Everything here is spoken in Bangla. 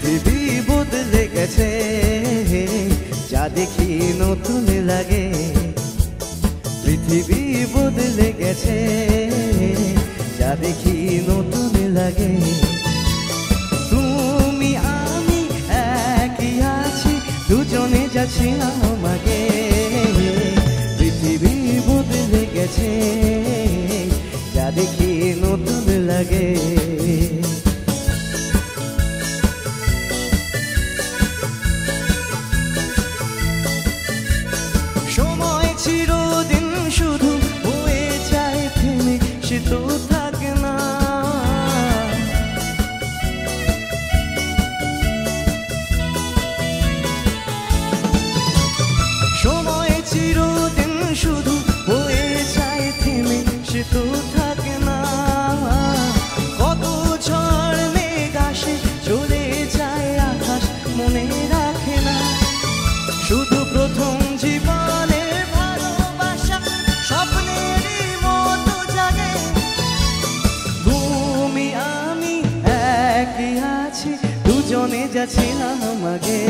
পৃথিবী বদলে গেছে, যা দেখি নতুন লাগে। পৃথিবী বদলে গেছে, যা দেখি নতুন লাগে। তুমি আমি একই আছি, দুজনে যাচ্ছিলাম আগে। পৃথিবী বদলে গেছে, যা দেখি নতুন লাগে। সময় চিরদিন শুধু বয়ে যায় থেমে, সে তো থাকে না। সময় চিরদিন শুধু বয়ে যায় থেমে, সে তো থাকে না। কত ঝড় মেঘ আসে, চলে যায় আকাশ, মনে রাখে না। শুধু প্রথম জীবনের ভালোবাসা স্বপ্নেরই মতো জাগে। তুমি আমি একই আছি, দুজনে যাচ্ছিলাম আগে।